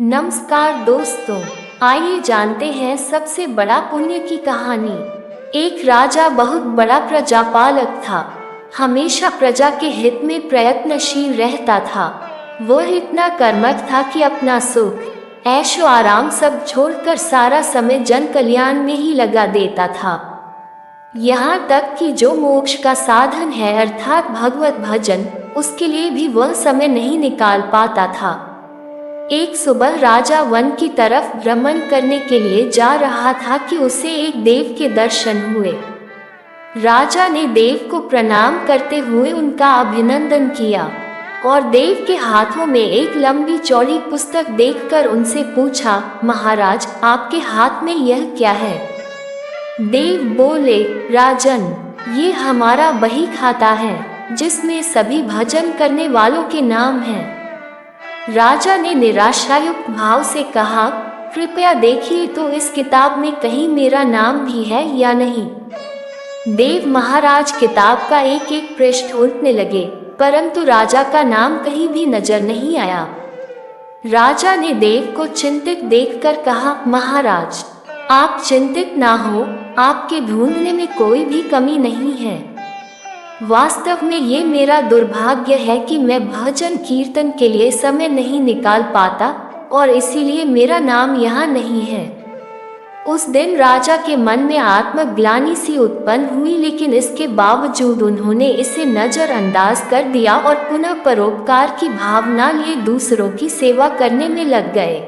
नमस्कार दोस्तों, आइए जानते हैं सबसे बड़ा पुण्य की कहानी। एक राजा बहुत बड़ा प्रजापालक था। हमेशा प्रजा के हित में प्रयत्नशील रहता था। वह इतना कर्मठ था कि अपना सुख, ऐशो आराम सब छोड़कर सारा समय जन कल्याण में ही लगा देता था। यहाँ तक कि जो मोक्ष का साधन है अर्थात भगवत भजन, उसके लिए भी वह समय नहीं निकाल पाता था। एक सुबह राजा वन की तरफ भ्रमण करने के लिए जा रहा था कि उसे एक देव के दर्शन हुए। राजा ने देव को प्रणाम करते हुए उनका अभिनंदन किया और देव के हाथों में एक लंबी चौड़ी पुस्तक देखकर उनसे पूछा, महाराज, आपके हाथ में यह क्या है? देव बोले, राजन, ये हमारा बही खाता है जिसमें सभी भजन करने वालों के नाम हैं। राजा ने निराशायुक्त भाव से कहा, कृपया देखिए तो इस किताब में कहीं मेरा नाम भी है या नहीं। देव महाराज किताब का एक एक पृष्ठ उल्टने लगे, परंतु राजा का नाम कहीं भी नजर नहीं आया। राजा ने देव को चिंतित देखकर कहा, महाराज, आप चिंतित ना हो, आपके ढूंढने में कोई भी कमी नहीं है। वास्तव में ये मेरा दुर्भाग्य है कि मैं भजन कीर्तन के लिए समय नहीं निकाल पाता और इसीलिए मेरा नाम यहाँ नहीं है। उस दिन राजा के मन में आत्मग्लानि सी उत्पन्न हुई, लेकिन इसके बावजूद उन्होंने इसे नजरअंदाज कर दिया और पुनः परोपकार की भावना लिए दूसरों की सेवा करने में लग गए।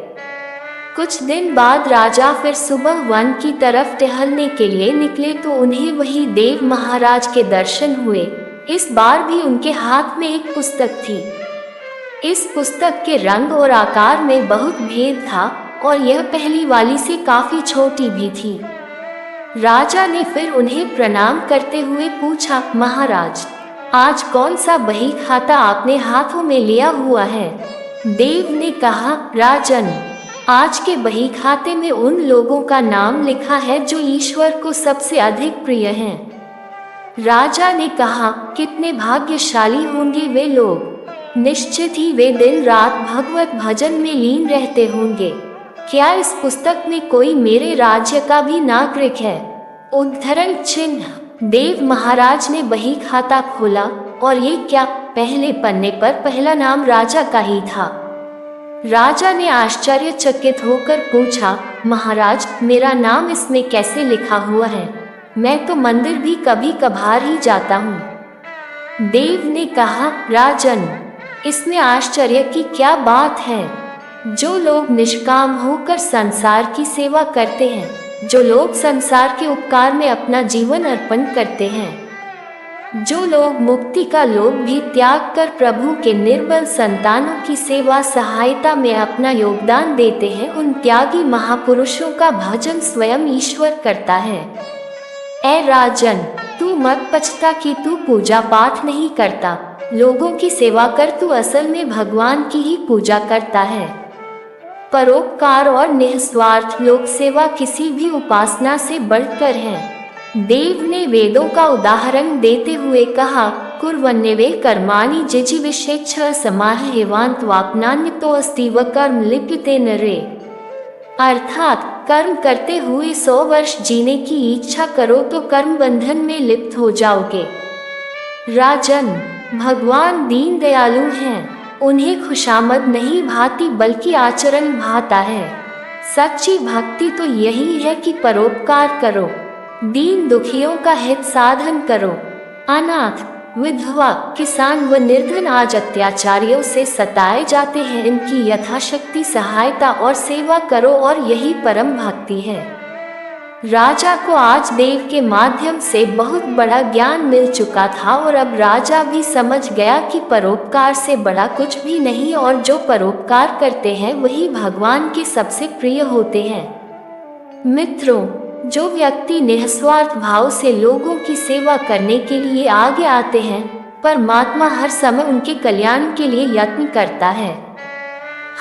कुछ दिन बाद राजा फिर सुबह वन की तरफ टहलने के लिए निकले तो उन्हें वही देव महाराज के दर्शन हुए। इस बार भी उनके हाथ में एक पुस्तक थी। इस पुस्तक के रंग और आकार में बहुत भेद था और यह पहली वाली से काफी छोटी भी थी। राजा ने फिर उन्हें प्रणाम करते हुए पूछा, महाराज, आज कौन सा बही खाता आपने हाथों में लिया हुआ है? देव ने कहा, राजन, आज के बही खाते में उन लोगों का नाम लिखा है जो ईश्वर को सबसे अधिक प्रिय हैं। राजा ने कहा, कितने भाग्यशाली होंगे वे लोग। निश्चित ही वे दिन रात भगवत भजन में लीन रहते होंगे। क्या इस पुस्तक में कोई मेरे राज्य का भी नागरिक है? उद्धरण चिन्ह। देव महाराज ने बही खाता खोला और ये क्या, पहले पन्ने पर पहला नाम राजा का ही था। राजा ने आश्चर्यचकित होकर पूछा, महाराज, मेरा नाम इसमें कैसे लिखा हुआ है? मैं तो मंदिर भी कभी कभार ही जाता हूँ। देव ने कहा, राजन, इसमें आश्चर्य की क्या बात है? जो लोग निष्काम होकर संसार की सेवा करते हैं, जो लोग संसार के उपकार में अपना जीवन अर्पण करते हैं, जो लोग मुक्ति का लोभ भी त्याग कर प्रभु के निर्बल संतानों की सेवा सहायता में अपना योगदान देते हैं, उन त्यागी महापुरुषों का भजन स्वयं ईश्वर करता है। ऐ राजन, तू मत पछता कि तू पूजा पाठ नहीं करता, लोगों की सेवा कर, तू असल में भगवान की ही पूजा करता है। परोपकार और निस्वार्थ लोक सेवा किसी भी उपासना से बढ़कर है। देव ने वेदों का उदाहरण देते हुए कहा, कुर्वन्नेवे कर्माणि जिजीविषेच्छ समाह्यवान्त्वाप्नान्यतो अस्ति व कर्म लिप्यते नरे। अर्थात कर्म करते हुए 100 वर्ष जीने की इच्छा करो तो कर्म बंधन में लिप्त हो जाओगे। राजन, भगवान दीन दयालु हैं, उन्हें खुशामद नहीं भाती बल्कि आचरण भाता है। सच्ची भक्ति तो यही है कि परोपकार करो, दीन दुखियों का हित साधन करो। अनाथ, विधवा, किसान व निर्धन आज अत्याचारियों से सताए जाते हैं, इनकी यथाशक्ति सहायता और सेवा करो और यही परम भक्ति है। राजा को आज देव के माध्यम से बहुत बड़ा ज्ञान मिल चुका था और अब राजा भी समझ गया कि परोपकार से बड़ा कुछ भी नहीं और जो परोपकार करते हैं वही भगवान के सबसे प्रिय होते हैं। मित्रों, जो व्यक्ति निस्वार्थ भाव से लोगों की सेवा करने के लिए आगे आते हैं, परमात्मा हर समय उनके कल्याण के लिए यत्न करता है।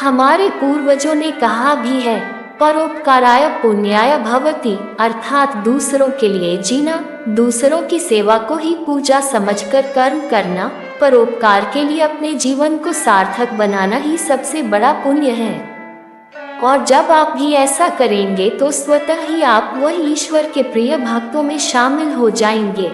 हमारे पूर्वजों ने कहा भी है, परोपकाराय पुण्याय भवति, अर्थात दूसरों के लिए जीना, दूसरों की सेवा को ही पूजा समझकर कर्म करना, परोपकार के लिए अपने जीवन को सार्थक बनाना ही सबसे बड़ा पुण्य है। और जब आप भी ऐसा करेंगे तो स्वतः ही आप वही ईश्वर के प्रिय भक्तों में शामिल हो जाएंगे।